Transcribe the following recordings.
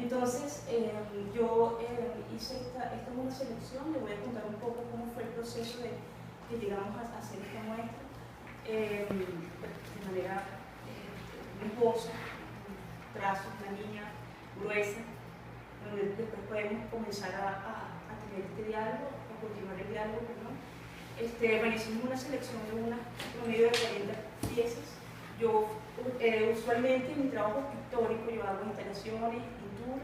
Entonces, yo hice esta es una selección, le voy a contar un poco cómo fue el proceso de que llegamos a hacer esta muestra de manera esbozo, trazo, una línea gruesa, donde después podemos comenzar a tener este diálogo, a continuar el diálogo, perdón. Bueno, hicimos una selección de un promedio de 40 piezas. Yo usualmente en mi trabajo pictórico yo hago instalaciones, pintura,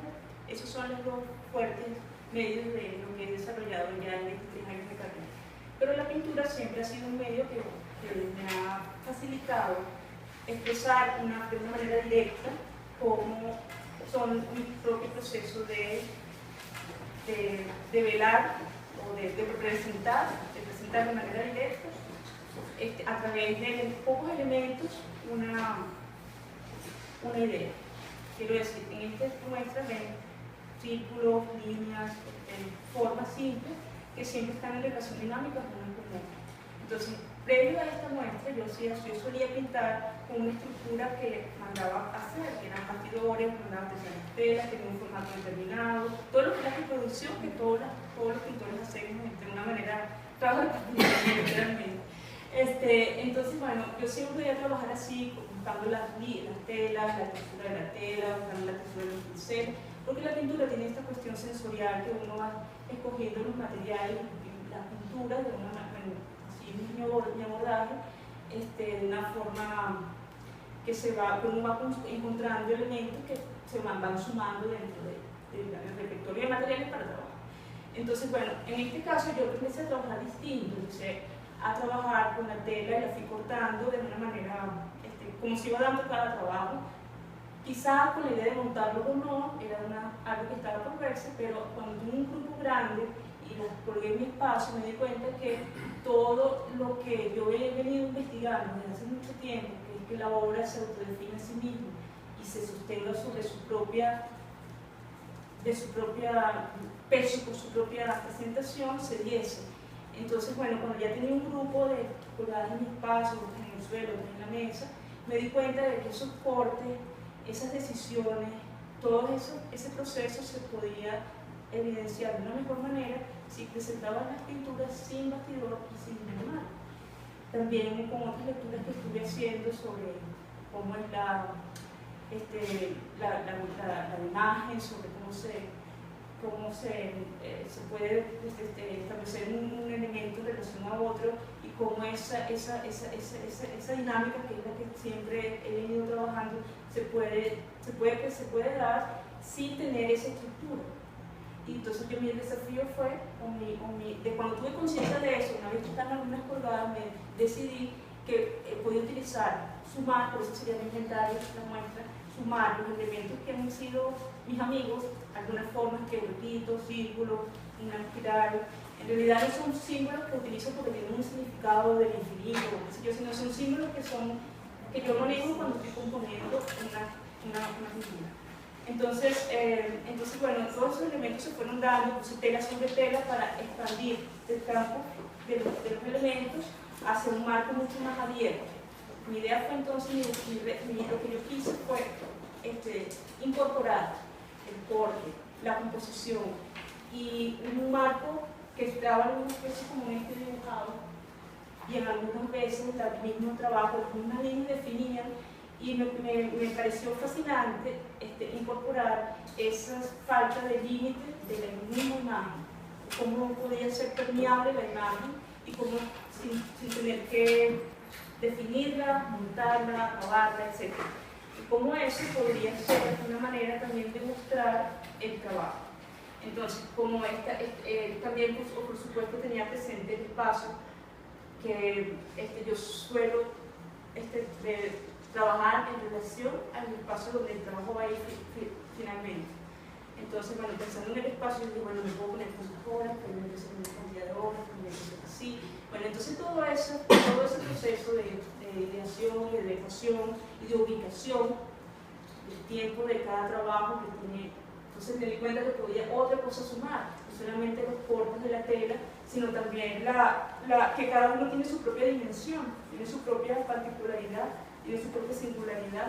esos son los dos fuertes medios de lo que he desarrollado ya en 23 años de carrera. Pero la pintura siempre ha sido un medio que me ha facilitado expresar de una manera directa cómo son mi propio proceso de velar o de presentar de manera directa a través de pocos elementos una idea. Quiero decir, en esta muestra ven círculos, líneas, formas simples que siempre están en relación dinámica con una común. Entonces, previo a esta muestra, yo solía pintar con una estructura que mandaba hacer, que eran bastidores, mandaba hacer las telas, tenía un formato determinado, todo lo que es la reproducción que todos los pintores hacemos de una manera, trabajo literalmente. Entonces, bueno, yo siempre voy a trabajar así, buscando las telas, la textura de la tela, buscando la textura de los pinceles, porque la pintura tiene esta cuestión sensorial que uno va escogiendo los materiales, la pintura de una manera, mi abordaje, de una forma que uno va encontrando elementos que se van sumando dentro del repertorio de materiales para trabajar. Entonces, bueno, en este caso yo empecé a trabajar distinto, empecé a trabajar con la tela y la fui cortando de una manera, como se iba dando cada trabajo, quizá con la idea de montarlo o no, era algo que estaba por verse, pero cuando tuve un grupo grande y las colgué en mi espacio, me di cuenta que todo lo que yo he venido investigando desde hace mucho tiempo, que es que la obra se autodefine a sí misma y se sostenga sobre su propia peso, por su propia presentación, se diese. Entonces, bueno, cuando ya tenía un grupo de colgadas en mi espacio, en el suelo, en la mesa, me di cuenta de que esos cortes, esas decisiones, todo ese proceso se podía evidenciar de una mejor manera si presentaban las pinturas sin bastidor y sin animal. También con otras lecturas que estuve haciendo sobre cómo es la imagen, sobre cómo se puede establecer un elemento en relación a otro y cómo esa dinámica, que es la que siempre he venido trabajando, se puede dar sin tener esa estructura. Y entonces mi desafío fue, de cuando tuve conciencia de eso, una vez que están algunas colgadas, me decidí que podía sumar, por eso sería mi inventario, la muestra, sumar los elementos que han sido mis amigos, algunas formas que repito, círculos, una espiral. En realidad no son símbolos que utilizo porque tienen un significado del infinito, sino son símbolos que yo manejo cuando estoy componiendo una pintura. Entonces, bueno, todos esos elementos se fueron dando, puse tela sobre tela para expandir el campo de los elementos hacia un marco mucho más abierto. Mi idea fue entonces, lo que yo quise fue incorporar el corte, la composición y un marco que estaba en algunas veces como dibujado y en algunas veces el mismo trabajo, las mismas líneas definían. Y me pareció fascinante incorporar esa falta de límite de la misma imagen, cómo podía ser permeable la imagen y cómo sin tener que definirla, montarla, acabarla, etc. Y cómo eso podría ser una manera también de mostrar el trabajo. Entonces, como también por supuesto tenía presente el espacio que yo suelo trabajar en relación al espacio donde el trabajo va a ir finalmente. Entonces, bueno, pensando en el espacio, yo digo, bueno, me puedo poner cosas horas, también me puedo poner cantidad de horas, también cosas así. Bueno, entonces todo ese proceso de ideación, de adecuación y de ubicación del tiempo de cada trabajo que tiene. Entonces me di cuenta que podía otra cosa sumar, no solamente los cortes de la tela, sino también que cada uno tiene su propia dimensión, tiene su propia particularidad, tiene su propia singularidad.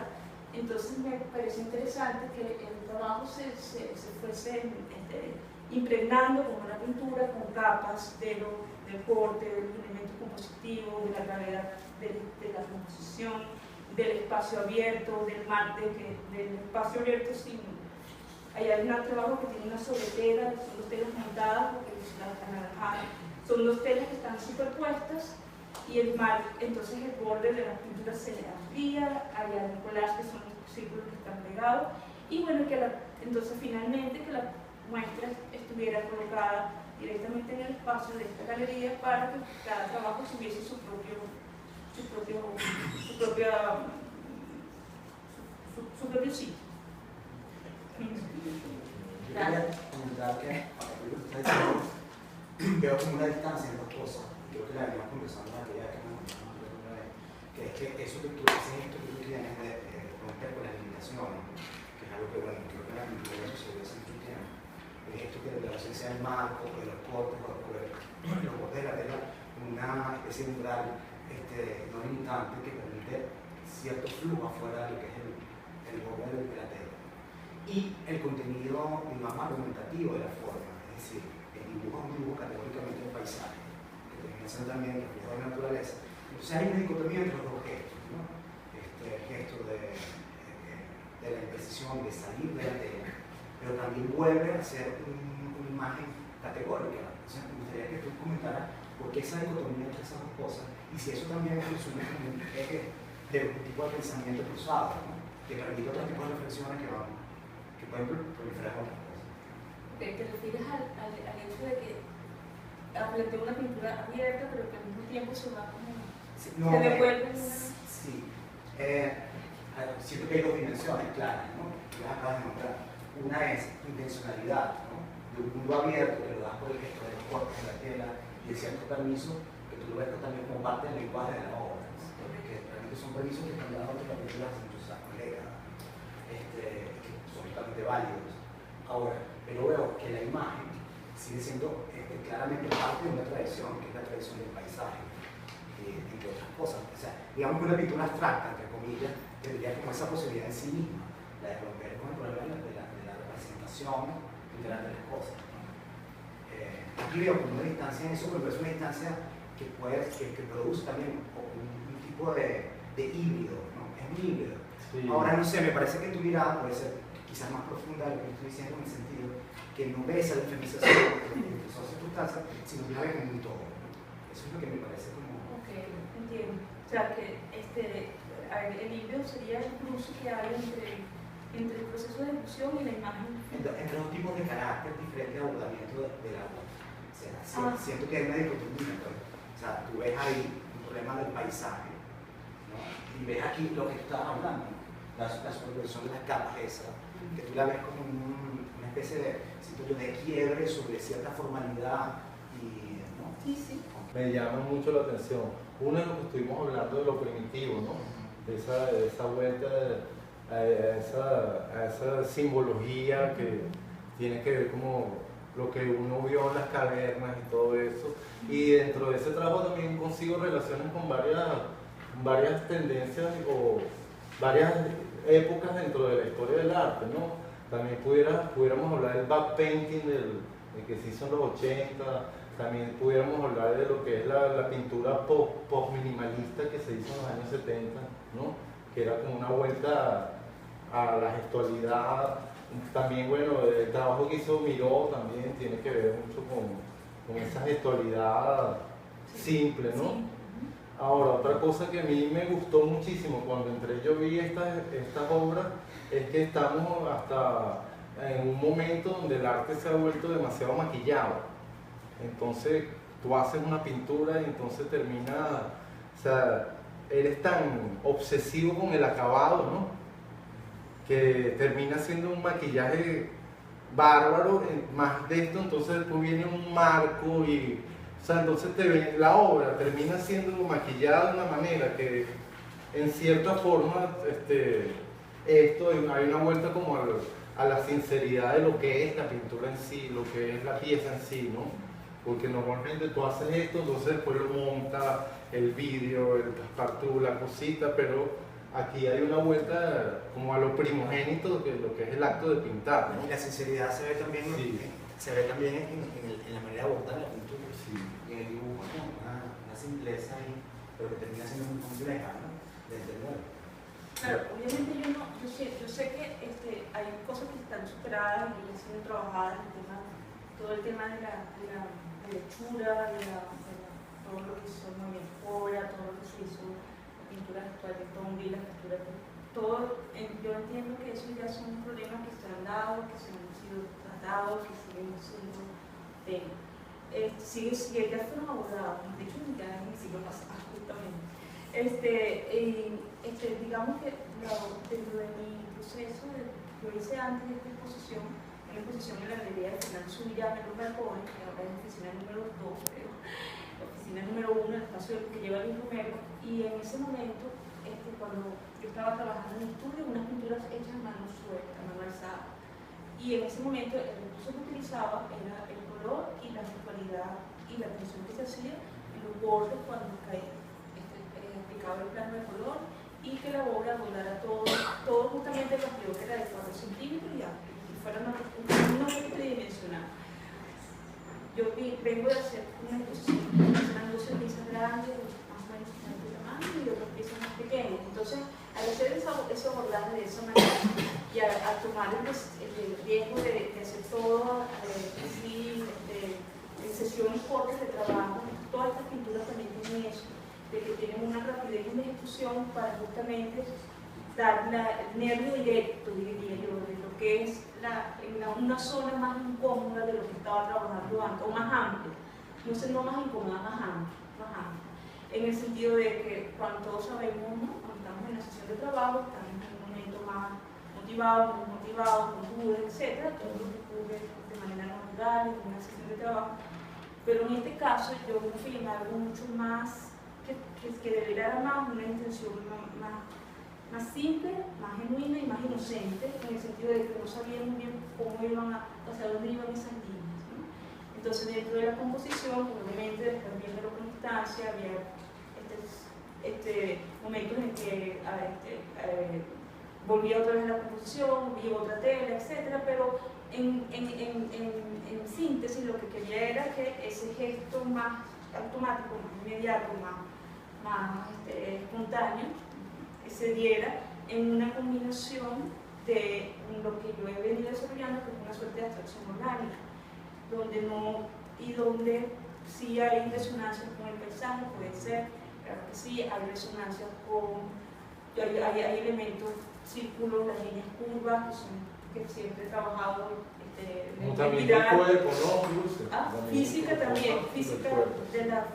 Entonces me parece interesante que el trabajo se fuese impregnando con una pintura, con capas del corte, del elemento compositivo, de la gravedad de la composición, del espacio abierto, del espacio abierto sin... Ahí hay un trabajo que tiene una sobretela, son dos telas montadas, porque las anaranjadas, son dos telas que están superpuestas, y el mar, entonces el borde de la pintura se le amplía, hay un collage que son los círculos que están pegados, y bueno, entonces finalmente que la muestra estuviera colocada directamente en el espacio de esta galería para que cada trabajo tuviese su propio sitio. Yo quería comentar que veo como una distancia en las cosas, y creo que la venimos conversando en aquella vez que es que eso que tú haces, esto que tú tienes de romper con las limitaciones, que es algo que, bueno, creo que la pintura sucedió hace mucho tiempo, es esto que de la ausencia del marco, de los cortes, los bordes de la tela, una especie de umbral no limitante que permite cierto flujo afuera de lo que es el borde de la tela. Y el contenido, digamos, argumentativo de la forma, es decir, el dibujo es un dibujo categóricamente de paisaje, que termina siendo también reflejo de la naturaleza. Entonces hay una dicotomía entre los dos gestos, ¿no? El gesto de la imprecisión, de salir de la tela, pero también vuelve a ser una imagen categórica. Entonces me gustaría que tú comentaras por qué esa dicotomía entre esas dos cosas, y si eso también funciona como un eje de un tipo de pensamiento cruzado, ¿no? Que permite otros tipos de reflexiones que pueden proliferar otras cosas. Okay, ¿te refieres al hecho de que plantea una pintura abierta, pero que al mismo tiempo se va como... Sí, se devuelve en una... Sí. Siento que hay dos dimensiones claras, ¿no? Que las acabas de mostrar. Una es intencionalidad, ¿no? De un mundo abierto que lo das por el gesto de los cortes de la tela y de cierto permiso que tú lo ves también como parte del lenguaje de la obra, que realmente son permisos que están dando otras películas hace muchos años, que son totalmente válidos. Ahora, pero veo que la imagen sigue siendo claramente parte de una tradición, que es la tradición del paisaje, entre otras cosas. O sea, digamos que una pintura abstracta, entre comillas, tendría como esa posibilidad en sí misma, la de romper con el problema de la representación literal de las cosas. Aquí veo como una distancia en eso, pero es una distancia que produce también un tipo de híbrido, ¿no? Es un híbrido. Sí. Ahora, no sé, me parece que tu mirada puede ser quizás más profunda de lo que estoy diciendo, en el sentido que no ves esa diferenciación entre esas circunstancias, sino que la ves como un todo. Eso es lo que me parece como... Ok, entiendo. O sea, que el híbrido sería el cruce que hay entre el proceso de ejecución y la imagen. Entre dos tipos de carácter diferentes de abordamiento del agua. O sea, siento que hay una dicotomía, ¿no? O sea, tú ves ahí un problema del paisaje, ¿no? Y ves aquí lo que tú estabas hablando, la superposición de las capas esas, que tú la ves como una especie de quiebre sobre cierta formalidad y, ¿no? Sí, sí. Me llama mucho la atención. Uno es lo que estuvimos hablando de lo primitivo, ¿no? De esa vuelta a esa simbología que tiene que ver como lo que uno vio en las cavernas y todo eso. Y dentro de ese trabajo también consigo relaciones con varias tendencias o varias épocas dentro de la historia del arte, ¿no? También pudiéramos hablar del backpainting del que se hizo en los 80, también pudiéramos hablar de lo que es la pintura post-minimalista que se hizo en los años 70, ¿no? Que era como una vuelta a la gestualidad. También, bueno, el trabajo que hizo Miró también tiene que ver mucho con esa gestualidad simple, ¿no? Sí. Ahora, otra cosa que a mí me gustó muchísimo cuando entré yo vi estas obras es que estamos hasta en un momento donde el arte se ha vuelto demasiado maquillado. Entonces tú haces una pintura y entonces termina, o sea, eres tan obsesivo con el acabado, ¿no? Que termina siendo un maquillaje bárbaro. Más de esto, entonces tú vienes un marco y, o sea, entonces la obra termina siendo maquillada de una manera que en cierta forma hay una vuelta como a la sinceridad de lo que es la pintura en sí, lo que es la pieza en sí, ¿no? Porque normalmente tú haces esto, entonces después lo montas, el vidrio, el passepartout, la cosita, pero aquí hay una vuelta como a lo primogénito, que lo que es el acto de pintar, ¿no? Y la sinceridad se ve también, Sí. se ve también en la manera de abordar la pintura. Sí. Y en el dibujo, ¿no? Una simpleza ahí, pero que termina siendo muy compleja, ¿no? De entender. Claro, obviamente yo sé que hay cosas que están superadas y que ya siendo trabajadas, todo el tema de la hechura, todo lo que hizo María Fora, todo lo que se hizo, la pintura actual de Tongi, la pintura de todo, yo entiendo que eso ya son problemas que se han dado, que se han sido tratados, que siguen siendo temas. Ya fueron abordados, de hecho ya en el siglo pasado justamente. Digamos que dentro de mi proceso, yo hice antes de esta exposición, una exposición en la galería de Fernando Zullán en los balcones, que ahora es la oficina número 2, creo, la oficina número 1, el espacio que lleva Luis Romero, y en ese momento, cuando yo estaba trabajando en el estudio, unas pinturas hechas a mano suelta, a mano alzada, y en ese momento el recurso que utilizaba era el color y la virtualidad y la atención que se hacía en los bordes cuando caía, aplicaba el plano de color y que la obra volara todo justamente el vacío que era de 4 centímetros y fuera una objeto tridimensional. Yo vengo de hacer una exposición, eran 12 piezas grandes, más o menos de tamaño, y otras piezas más pequeñas. Entonces, al hacer ese abordaje de esa manera y a tomar el riesgo de hacer todo así, en sesiones cortas de trabajo, todas estas pinturas también tienen eso, de que tienen una rapidez en la ejecución para justamente dar el nervio directo, diría yo, de lo que es una zona más incómoda de lo que estaba trabajando antes, o más amplia, no más incómoda, más amplia, en el sentido de que cuando todos sabemos, ¿no? Cuando estamos en la sesión de trabajo, estamos en un momento más motivado, con dudas, etc., todo lo que ocurre de manera natural en una sesión de trabajo, pero en este caso yo me fui en algo mucho más que develara más una intención más simple, más genuina y más inocente, en el sentido de que no sabían muy bien cómo hacia dónde iban esas líneas, ¿no? Entonces, dentro de la composición, obviamente, después viendo la constancia, había momentos en que volvía otra vez a la composición, vi otra tela, etc., pero en síntesis lo que quería era que ese gesto más automático, más inmediato, más espontáneo, se diera en una combinación de lo que yo he venido desarrollando, que es una suerte de abstracción orgánica, donde sí hay resonancias con el paisaje, puede ser, claro que sí, hay resonancias hay elementos, círculos, las líneas curvas, que siempre he trabajado también del cuerpo, ¿no? Luce. Física también, física de la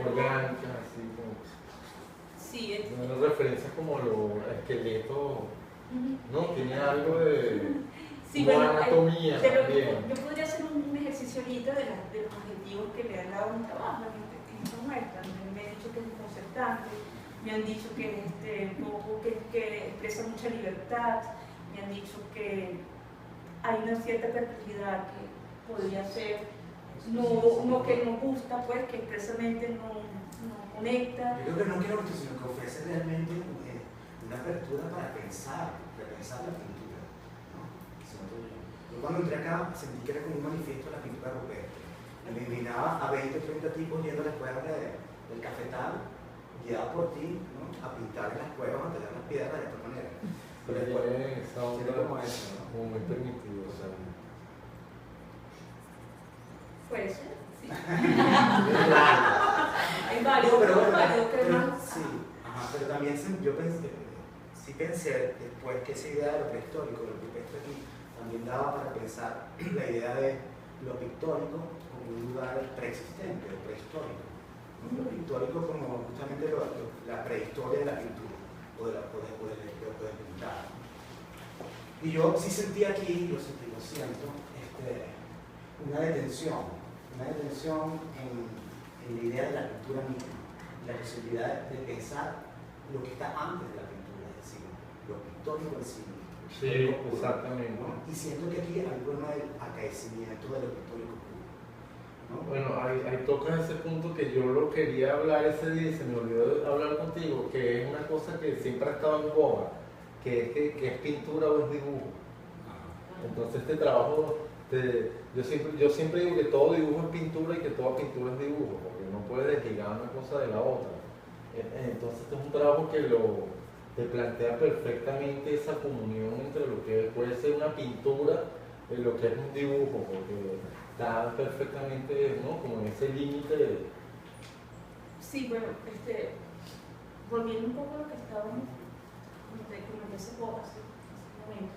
orgánica, así como. Sí, una referencia como lo esqueleto, ¿no? Tiene algo de anatomía también. Yo podría hacer un ejercicio ahorita de los adjetivos que le han dado a mi trabajo en esta muestra. Me han dicho que es desconcertante, me han dicho que expresa mucha libertad, me han dicho que hay una cierta creatividad que podría ser, que nos gusta, pues, que expresamente no conecta. Yo creo que no quiero esto, sino que ofrece realmente una apertura para repensar la pintura, ¿no? Yo cuando entré acá sentí que era como un manifiesto de la pintura rupestre. Me miraba a 20 o 30 tipos yendo a las cuevas del cafetal, guiado por ti, ¿no? A pintar en las cuevas, a tallar las piedras de esta manera. Pero tiene esa onda como eso, ¿no? como muy permitido, o sea. Puede ser, sí. Hay varios, sí, pero también yo pensé después que esa idea de lo prehistórico, lo rupestre aquí, también daba para pensar la idea de lo pictórico como un lugar preexistente, o prehistórico. Lo pictórico como justamente la prehistoria de la pintura, o de pintar. Y yo sí sentí aquí, lo siento, una detención en la idea de la pintura misma, la posibilidad de pensar lo que está antes de la pintura, es decir, lo pictórico en sí. Sí, exactamente. ¿No? Y siento que aquí hay un problema del acaecimiento de lo pictórico puro, ¿no? ¿no? Bueno, ahí tocas ese punto que yo lo quería hablar ese día y se me olvidó hablar contigo, que es una cosa que siempre ha estado en boga, que es pintura o es dibujo. Entonces este trabajo, yo siempre digo que todo dibujo es pintura y que toda pintura es dibujo, porque no puedes desligar una cosa de la otra. Entonces este es un trabajo que te plantea perfectamente esa comunión entre lo que puede ser una pintura y lo que es un dibujo, porque está perfectamente, ¿no?, como en ese límite. Sí, bueno, volviendo un poco a lo que estábamos como hace momento,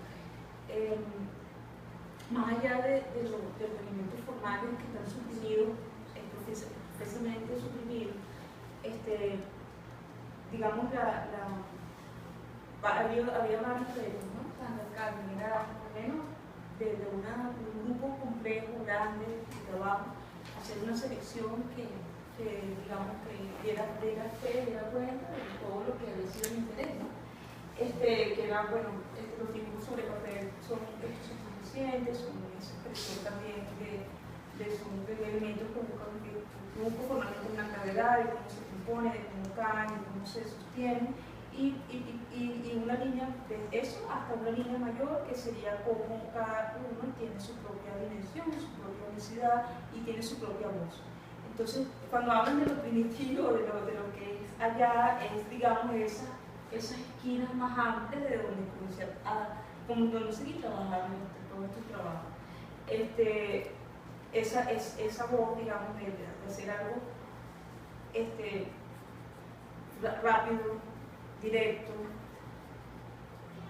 más allá de los elementos formales que están suprimidos, precisamente suprimidos, digamos, había varios retos, ¿no? Carmen era más o menos desde un grupo complejo, grande de trabajo, hacer una selección que digamos, que diera fe, diera cuenta de todo lo que había sido el interés, ¿no? Que eran, bueno, los dibujos sobre papel son suficientes, son esa expresión también son elementos que buscan un grupo formando una gravedad, de cómo se compone, de cómo caen, de cómo se sostiene, y una línea de eso hasta una línea mayor que sería como cada uno tiene su propia dimensión, su propia unicidad y tiene su propia voz. Entonces, cuando hablan de lo primitivo, de lo que es allá, es, digamos, esas esquinas más amplias de donde comencé donde seguí trabajando todos estos trabajos. Esa voz, digamos, de hacer algo rápido, directo,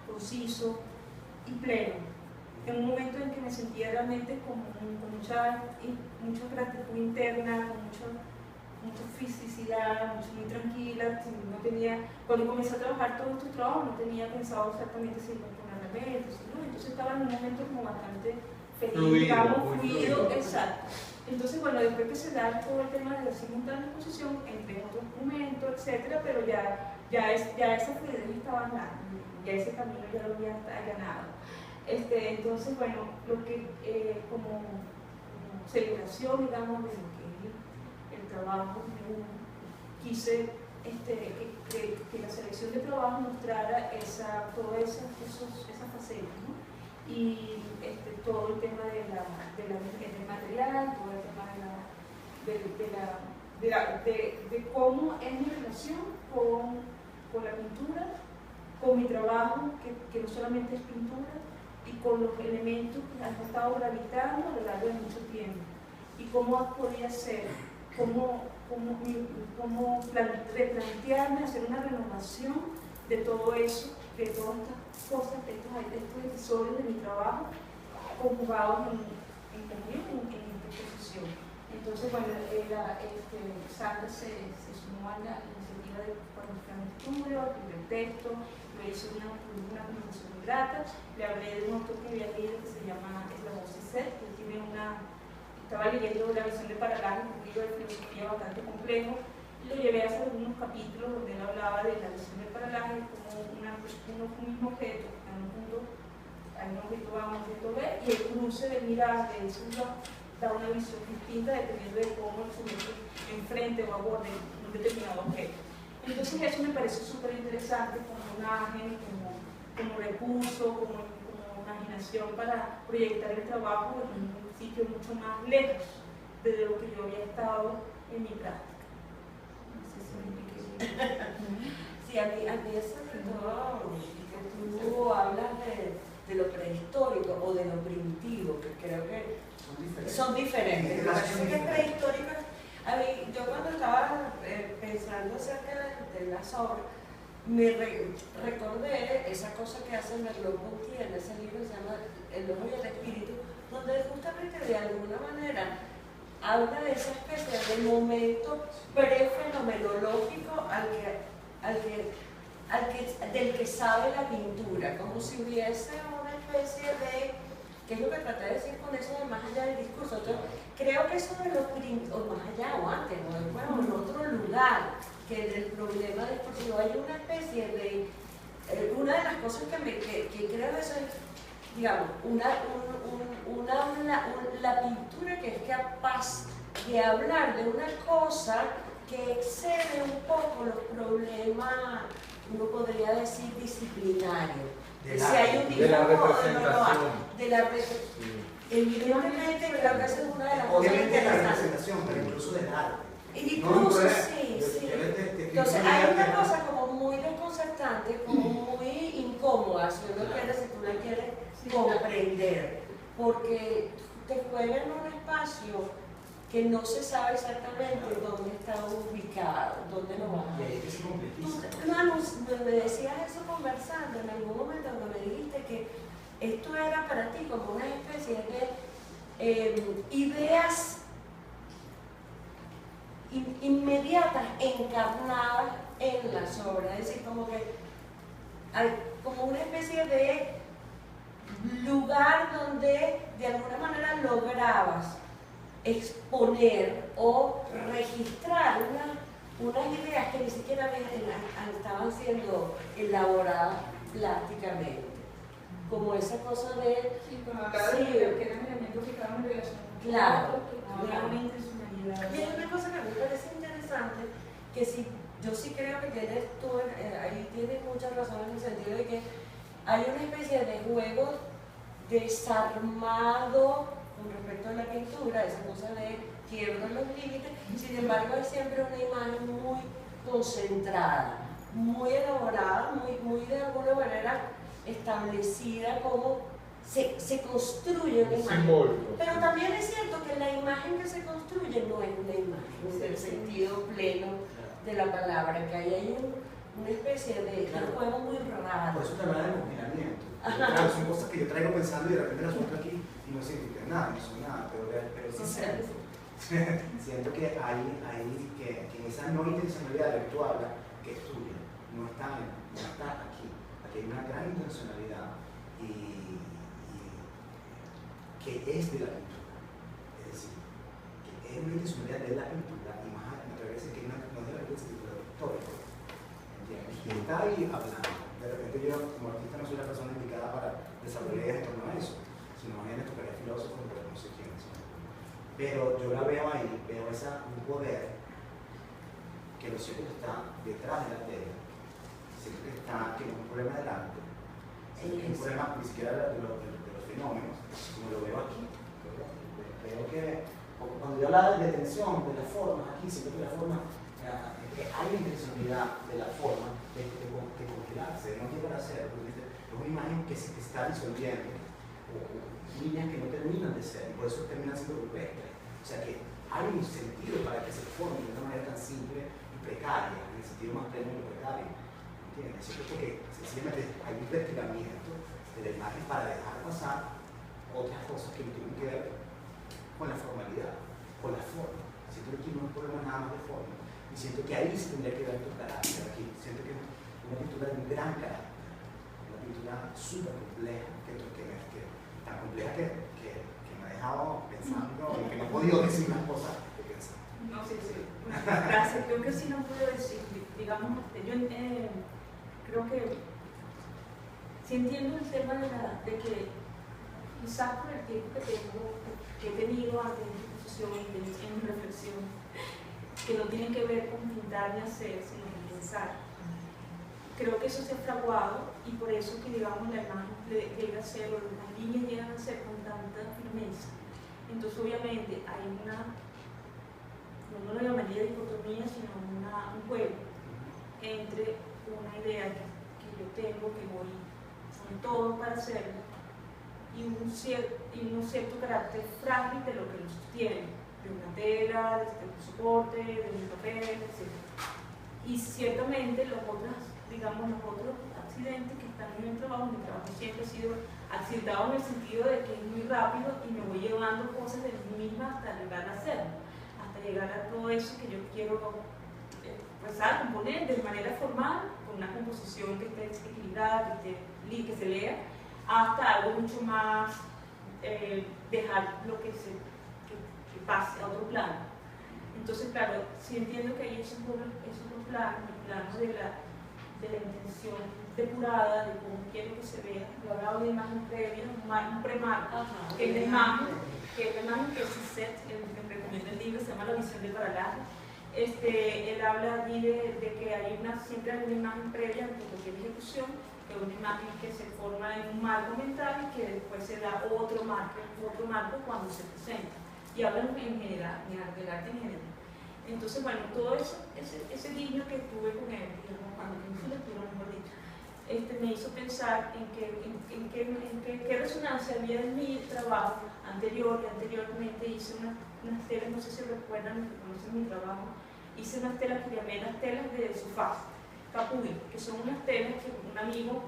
conciso y pleno. En un momento en que me sentía realmente con mucha gratitud interna, con mucha fisicidad, muy tranquila. No tenía, cuando comencé a trabajar todos estos trabajos, no tenía pensado exactamente si iba a poner remedios, ¿no? Entonces estaba en un momento como bastante feliz, digamos, fluido, exacto. Entonces, bueno, después que se da todo el tema de la simultánea exposición, entre otros momentos, etcétera, pero ya esa fluidez estaba andando, ya ese camino ya lo había allanado. Entonces, bueno, lo que como celebración, digamos, de lo que es el trabajo de uno, quise que la selección de trabajo mostrara todas esas facetas, ¿no? Y todo el tema del material, todo el tema de cómo es mi relación con la pintura, con mi trabajo, que no solamente es pintura, y con los elementos que han estado gravitando a lo largo de mucho tiempo, y cómo podía ser, cómo replantearme, hacer una renovación de todo eso, de todas estas cosas, de estos episodios de mi trabajo, conjugados en esta exposición. Entonces, bueno, Sandra se sumó a la iniciativa de cuando fue al estudio, el texto, me hizo una conversación muy grata, le hablé de un autor que había leído que se llama Slavoj Zizek, que tiene estaba leyendo La visión de Paralaje, un libro de filosofía bastante complejo, y lo llevé a hacer algunos capítulos donde él hablaba de la visión de Paralaje como un mismo objeto, en un punto hay un objeto A, un objeto B, y el cruce de miradas de eso da una visión distinta dependiendo de cómo el sujeto enfrente o aborde un determinado objeto. Entonces eso me parece súper interesante como imagen, como recurso, como imaginación para proyectar el trabajo en un sitio mucho más lejos de lo que yo había estado en mi práctica. No sé si me expliqué. Sí, a mí es sobre todo que tú hablas de lo prehistórico o de lo primitivo, que creo que son diferentes. Lo que pasa es que prehistórico, a mí, yo cuando estaba pensando acerca de las obras, me recordé esa cosa que hace Merleau-Ponty en ese libro que se llama El ojo y el espíritu, donde justamente de alguna manera habla de esa especie de momento prefenomenológico del que sabe la pintura, como si hubiese una especie de, ¿qué es lo que traté de decir con eso de más allá del discurso? Entonces, creo que eso de los o más allá o antes, o bueno, en otro lugar, que del problema discursivo hay una especie de, una de las cosas que creo eso es, digamos, la pintura que es capaz que hablar de una cosa que excede un poco los problemas, uno podría decir, disciplinarios. Si hay un de la dibujo, representación. Evidentemente creo que esa es una de las cosas Obviamente la interesantes. representación, pero incluso del arte. Incluso No, sí, yo- sí. yo Entonces hay una cosa como muy desconcertante, como muy incómoda, si uno quiere, si tú la quieres comprender, porque te juega en un espacio que no se sabe exactamente dónde está ubicado, dónde lo vas Y a ahí es que se complejiza. Tú me decías eso conversando en algún momento cuando me dijiste que esto era para ti como una especie de ideas inmediatas encarnadas en las obras, es decir, como que hay como una especie de lugar donde de alguna manera lograbas exponer o registrar unas ideas que ni siquiera estaban siendo elaboradas plásticamente, como esa cosa de... Sí, como hablaba de que eran elementos que estaban en relación con Claro, otros, que claro. realmente intencionalidad. Y hay una cosa que a mí me parece interesante, que yo sí creo que tienes tú, ahí tienes mucha razón en el sentido de que hay una especie de juego desarmado con respecto a la pintura, esa cosa de quiebro los límites, sin embargo hay siempre una imagen muy concentrada, muy elaborada, muy de alguna manera establecida, como se construye una imagen. Simbólico. Pero también es cierto que la imagen que se construye no es una imagen en el sentido pleno de la palabra, que ahí hay una especie de juego muy raro. Por eso te hablaba de congelamiento. Claro, son cosas que yo traigo pensando y de repente las suelto aquí y no significa nada, no son nada, pero sí siento que que en esa no intencionalidad de la que tú hablas, que es tuya, no está aquí. Aquí hay una gran intencionalidad y que es de la pintura. Es decir, que es una intencionalidad de la pintura y más me atrevo a decir que no es de la pintura, sino de lo histórico. ¿Entiendes? Y está ahí hablando. De repente yo como artista no soy la persona indicada para desarrollar ideas en torno a eso, sino más bien esto que filósofo, pero no sé quién es. Pero yo la veo ahí, veo un poder que lo siento que está detrás de la tela, siento que está, que no es un problema del arte, siento que es un problema ni siquiera de los fenómenos, como lo veo aquí. Veo que cuando yo hablaba de tensión, de las formas, aquí siento que la forma, hay una intencionalidad de la forma de congelarse, de no llegar a ser, porque es una imagen que se está disolviendo, o líneas que no terminan de ser, y por eso terminan siendo rupestres. O sea que hay un sentido para que se forme de una manera tan simple y precaria, en el sentido más pleno y precario. ¿Entiendes? Es porque sencillamente hay un destilamiento de la imagen para dejar pasar otras cosas que no tienen que ver con la formalidad, con la forma. Siento que aquí no es un problema nada más de forma. Y siento que ahí se tendría que ver tu carácter. Aquí siento que es una pintura de un gran carácter, una pintura súper compleja, tan compleja que me ha dejado pensando y que no he podido decir unas cosas que pensar. No, sí. Gracias. Creo que sí no puedo decir, digamos, yo creo que sí entiendo el tema de que quizás por el tiempo que he tenido ante mi exposición y en mi reflexión, que no tienen que ver con pintar ni hacer, sino con pensar. Creo que eso se ha fraguado y por eso que digamos la imagen llega a ser, o las líneas llegan a ser con tanta firmeza. Entonces obviamente hay no lo llamaría dicotomía, sino un juego entre una idea que yo tengo, que voy con todo para hacerlo, y un cierto carácter frágil de lo que lo sostiene, de una tela, de un soporte, de un papel, etc. Y ciertamente los otros accidentes que están en mi trabajo siempre ha sido accidentado en el sentido de que es muy rápido y me voy llevando cosas de mí misma hasta llegar a hacerlo, hasta llegar a todo eso que yo quiero componer de manera formal, con una composición que esté equilibrada, que se lea, hasta algo mucho más, dejar lo que pase a otro plano. Entonces, claro, sí entiendo que hay esos dos planos, el plano de la intención depurada, de cómo quiero que se vea. Yo hablaba de imagen previa, un premarco, que es la imagen, que es la imagen que Cisset, me recomienda el libro, se llama La visión del paralaje. Él habla allí de que siempre hay una imagen previa de cualquier ejecución, que es una imagen que se forma en un marco mental y que después se da otro marco cuando se presenta. Y hablan en general, del arte en general. Entonces, bueno, todo eso, ese guiño que tuve con él, digamos, cuando hice lectura, mejor dicho, me hizo pensar en qué resonancia había en mi trabajo anterior, que anteriormente hice unas telas, no sé si recuerdan, conocen mi trabajo, hice unas telas que llamé las telas de sofá, capulli, que son unas telas que un amigo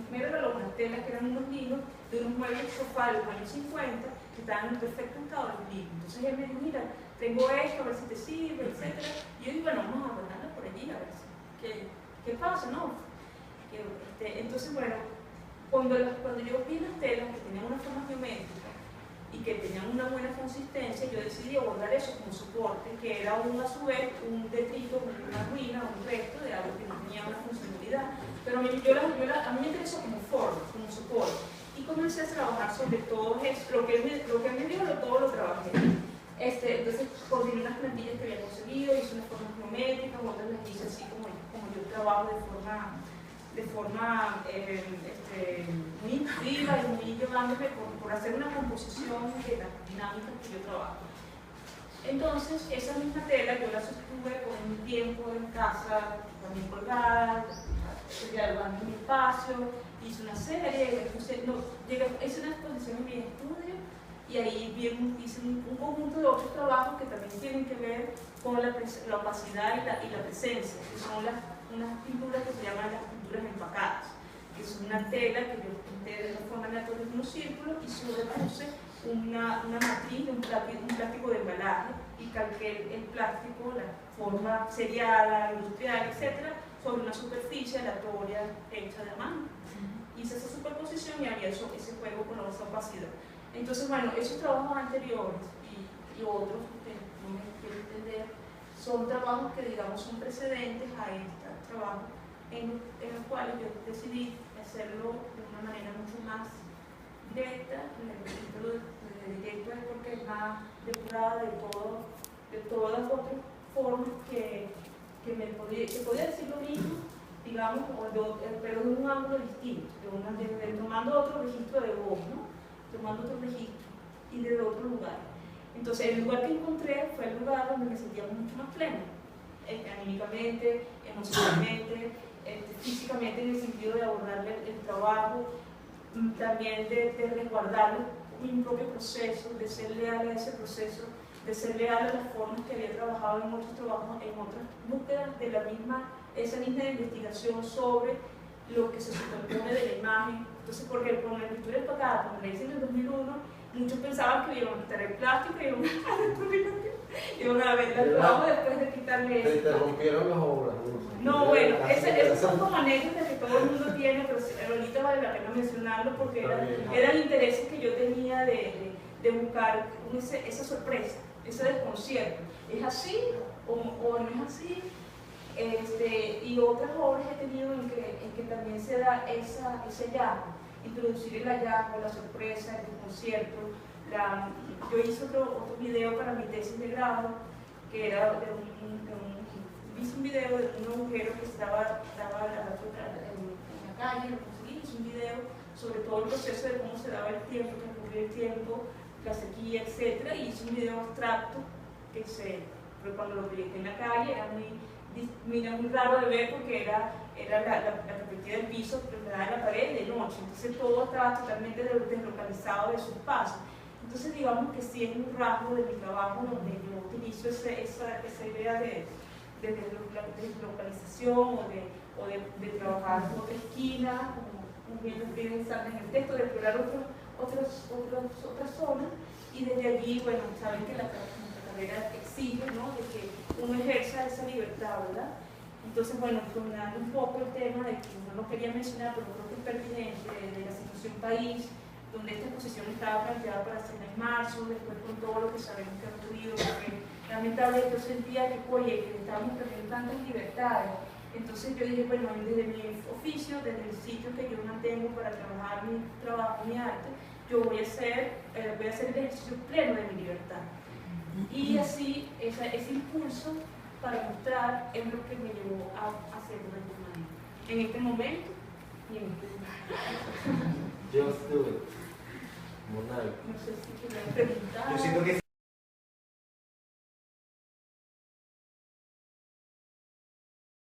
me regaló, unas telas que eran unos hilos de unos muebles de sofá de los años 50 que estaban en perfecto estado de hilos. Entonces él me dijo, mira, tengo esto, a ver si te sirve, etc. Y yo digo, bueno, vamos a guardarla por allí, a ver qué pasa, ¿no? Entonces, bueno, cuando yo vi las telas que tenían una forma geométrica y que tenían una buena consistencia, yo decidí abordar eso como soporte, que era a su vez un detrito, una ruina, un resto de algo que no tenía una funcionalidad. Pero a mí me interesó como forma, como soporte. Y comencé a trabajar sobre todo eso, lo que él me dio, todo lo trabajé. Entonces, coordiné unas plantillas que había conseguido, hice unas formas geométricas, otras las hice así como yo trabajo de forma muy intuitiva y muy llevándome por hacer una composición de las dinámicas que yo trabajo. Entonces, esa misma tela yo la sostuve por un tiempo en casa, también colgada, dialogando en mi espacio, hice una serie, hice una exposición en mi estudio y ahí hice un conjunto de otros trabajos que también tienen que ver con la opacidad y la presencia, que son unas pinturas que se llaman las pinturas empacadas, que es una tela que yo pinté de una forma aleatoria en unos círculos y sobrepuse una matriz de un plástico de embalaje y calqué el plástico, la forma seriada, industrial, etc., sobre una superficie aleatoria hecha de mano. Hice esa superposición y había ese juego con esa opacidad. Entonces, bueno, esos trabajos anteriores y otros que no me quiero entender son trabajos que, digamos, son precedentes a este trabajo en los cuales yo decidí hacerlo de una manera mucho más directa, directo es porque es más depurada de todas las otras formas que podía decir lo mismo, digamos, pero de un ángulo distinto, tomando otro registro de voz, ¿no? Tomando otro registro y de otro lugar. Entonces, el lugar que encontré fue el lugar donde me sentía mucho más plena, anímicamente, emocionalmente, físicamente, en el sentido de abordar el trabajo, también de resguardarlo, mi propio proceso, de ser leal a ese proceso, de ser leal a las formas que había trabajado en otros trabajos, en otras búsquedas de esa misma investigación sobre lo que se superpone de la imagen. Entonces, porque con la pintura empacada, como le hice en el 2001, muchos pensaban que iban a quitar el plástico y iban a ver el trabajo después de quitarle eso. Se interrumpieron las obras. No, bueno, esas son como anécdotas que todo el mundo tiene, pero ahorita vale la pena mencionarlo porque eran intereses que yo tenía de buscar esa sorpresa, ese desconcierto. ¿Es así o no es así? Y otras obras he tenido en que también se da ese hallazgo, introducir el hallazgo, la sorpresa, el desconcierto. Yo hice otro video para mi tesis de grado, que era hice un video de un agujero que estaba en la calle, lo conseguí, hice un video sobre todo el proceso de cómo se daba el tiempo, transcurría el tiempo, la sequía, etc. Y hice un video abstracto pero cuando lo proyecté en la calle era muy raro de ver porque era la perspectiva del piso pegada en la pared de noche, entonces todo estaba totalmente deslocalizado de su espacio. Entonces digamos que sí es un rasgo de mi trabajo donde yo utilizo esa idea de deslocalización o de trabajar en otra esquina, como bien lo piden en el texto, de explorar otras zonas, y desde allí, bueno, saben que nuestra carrera exige, ¿no?, de que uno ejerza esa libertad, ¿verdad? Entonces, bueno, tomando un poco el tema de que no lo quería mencionar, pero creo que es pertinente, de la situación país, donde esta exposición estaba planteada para hacerla en marzo, después con todo lo que sabemos que ha ocurrido, porque lamentablemente yo sentía que, oye, que estábamos perdiendo tantas libertades. Entonces yo dije, bueno, desde mi oficio, desde el sitio que yo mantengo para trabajar mi trabajo, mi arte, yo voy a hacer el ejercicio pleno de mi libertad. Y así, ese impulso para mostrar es lo que me llevó a hacerlo de esta manera. En este momento y en este momento. Just do it. Monal. No sé si querían preguntar. Yo siento que